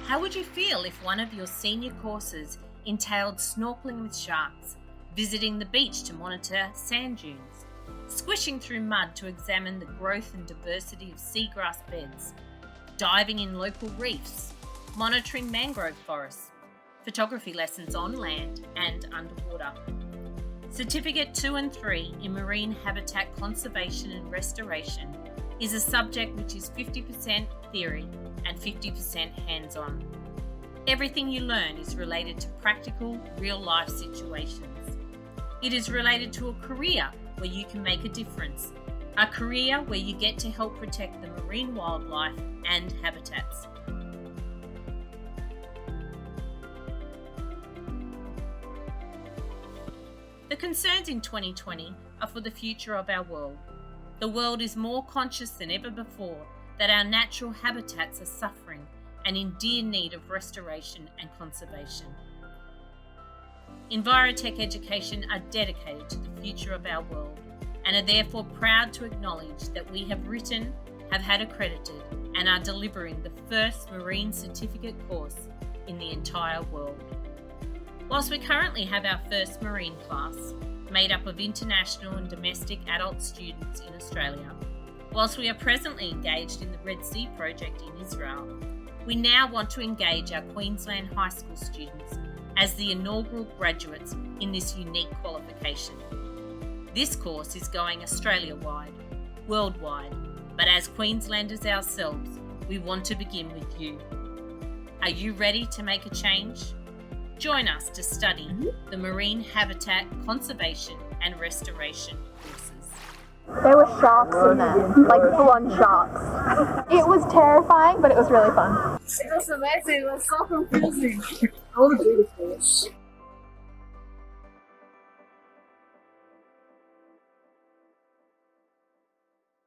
How would you feel if one of your senior courses entailed snorkeling with sharks, visiting the beach to monitor sand dunes, squishing through mud to examine the growth and diversity of seagrass beds, diving in local reefs, monitoring mangrove forests, photography lessons on land and underwater? Certificate 2 and 3 in Marine Habitat Conservation and Restoration is a subject which is 50% theory and 50% hands-on. Everything you learn is related to practical, real-life situations. It is related to a career where you can make a difference, a career where you get to help protect the marine wildlife and habitats. The concerns in 2020 are for the future of our world. The world is more conscious than ever before that our natural habitats are suffering and in dire need of restoration and conservation. Envirotech Education are dedicated to the future of our world and are therefore proud to acknowledge that we have written, have had accredited, and are delivering the first marine certificate course in the entire world. Whilst we currently have our first marine class, made up of international and domestic adult students in Australia, whilst we are presently engaged in the Red Sea project in Israel, we now want to engage our Queensland high school students as the inaugural graduates in this unique qualification. This course is going Australia-wide, worldwide, but as Queenslanders ourselves, we want to begin with you. Are you ready to make a change? Join us to study the Marine Habitat Conservation and Restoration courses. There were sharks in there, like full-on sharks. It was terrifying, but it was really fun. It was amazing. It was so confusing. All the beautiful fish.